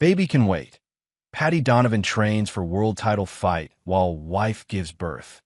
Baby can wait. Paddy Donovan trains for world title fight while wife gives birth.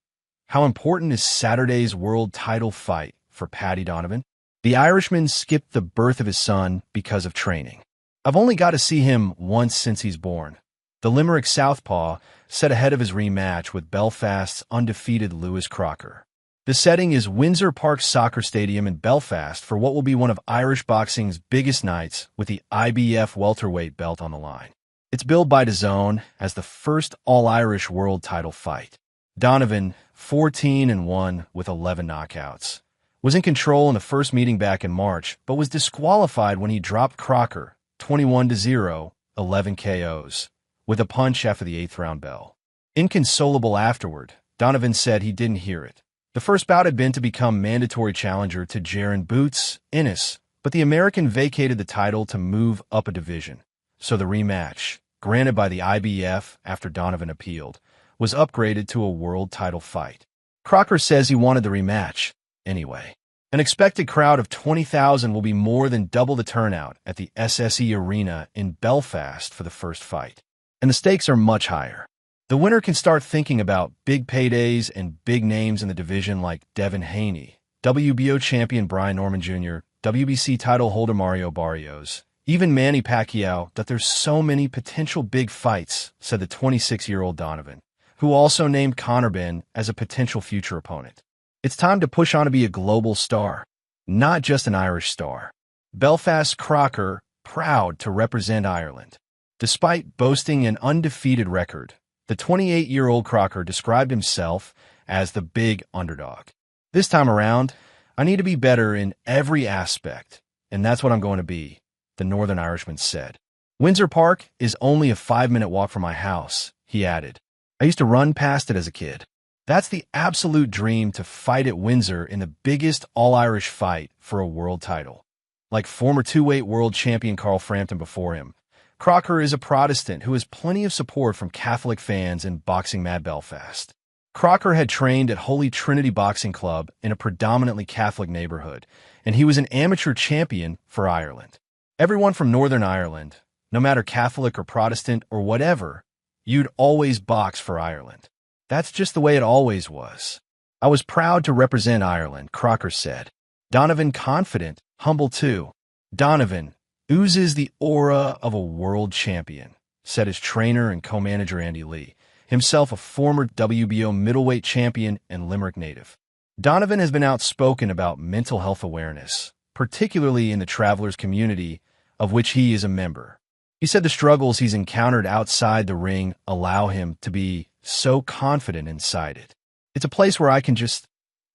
How important is Saturday's world title fight for Paddy Donovan? The Irishman skipped the birth of his son because of training. I've only got to see him once since he's born. The Limerick southpaw set ahead of his rematch with Belfast's undefeated Lewis Crocker. The setting is Windsor Park Soccer Stadium in Belfast for what will be one of Irish boxing's biggest nights with the IBF welterweight belt on the line. It's billed by DAZN as the first all-Irish world title fight. Donovan, 14-1 with 11 knockouts, was in control in the first meeting back in March, but was disqualified when he dropped Crocker, 21-0, 11 KOs, with a punch after the 8th round bell. Inconsolable afterward, Donovan said he didn't hear it. The first bout had been to become mandatory challenger to Jaron Boots Innes, but the American vacated the title to move up a division. So the rematch, granted by the IBF after Donovan appealed, was upgraded to a world title fight. Crocker says he wanted the rematch anyway. An expected crowd of 20,000 will be more than double the turnout at the SSE Arena in Belfast for the first fight. And the stakes are much higher. The winner can start thinking about big paydays and big names in the division like Devin Haney, WBO champion Brian Norman Jr., WBC title holder Mario Barrios, even Manny Pacquiao. That there's so many potential big fights, said the 26-year-old Donovan, who also named Conor Benn as a potential future opponent. It's time to push on to be a global star, not just an Irish star. Belfast Crocker, proud to represent Ireland. Despite boasting an undefeated record, the 28-year-old Crocker described himself as the big underdog. This time around, I need to be better in every aspect, and that's what I'm going to be, the Northern Irishman said. Windsor Park is only a 5-minute walk from my house, he added. I used to run past it as a kid. That's the absolute dream, to fight at Windsor in the biggest all-Irish fight for a world title. Like former two-weight world champion Carl Frampton before him, Crocker is a Protestant who has plenty of support from Catholic fans in Boxing Mad Belfast. Crocker had trained at Holy Trinity Boxing Club in a predominantly Catholic neighborhood, and he was an amateur champion for Ireland. Everyone from Northern Ireland, no matter Catholic or Protestant or whatever, you'd always box for Ireland. That's just the way it always was. I was proud to represent Ireland, Crocker said. Donovan confident, humble too. Donovan oozes the aura of a world champion, said his trainer and co-manager Andy Lee, himself a former WBO middleweight champion and Limerick native. Donovan has been outspoken about mental health awareness, particularly in the travelers community, of which he is a member. He said the struggles he's encountered outside the ring allow him to be so confident inside it. It's a place where I can just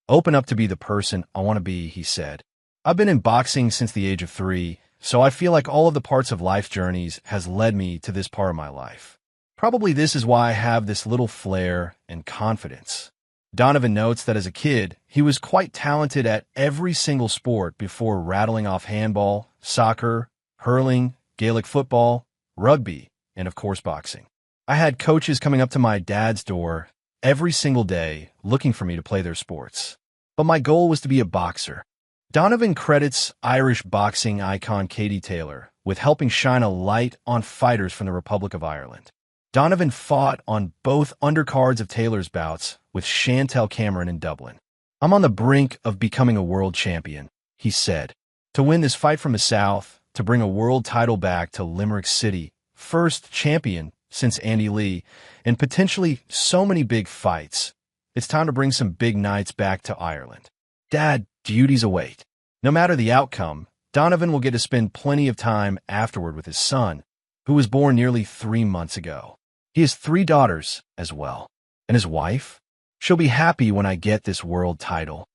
open up to be the person I want to be, he said. I've been in boxing since the age of 3, so I feel like all of the parts of life's journeys has led me to this part of my life. Probably this is why I have this little flair and confidence. Donovan notes that as a kid, he was quite talented at every single sport before rattling off handball, soccer, hurling, Gaelic football, rugby, and of course boxing. I had coaches coming up to my dad's door every single day looking for me to play their sports. But my goal was to be a boxer. Donovan credits Irish boxing icon Katie Taylor with helping shine a light on fighters from the Republic of Ireland. Donovan fought on both undercards of Taylor's bouts with Chantel Cameron in Dublin. I'm on the brink of becoming a world champion, he said. To win this fight from the South, to bring a world title back to Limerick City, first champion since Andy Lee, and potentially so many big fights. It's time to bring some big nights back to Ireland. Dad, duties await. No matter the outcome, Donovan will get to spend plenty of time afterward with his son, who was born nearly 3 months ago. He has 3 daughters as well. And his wife? She'll be happy when I get this world title.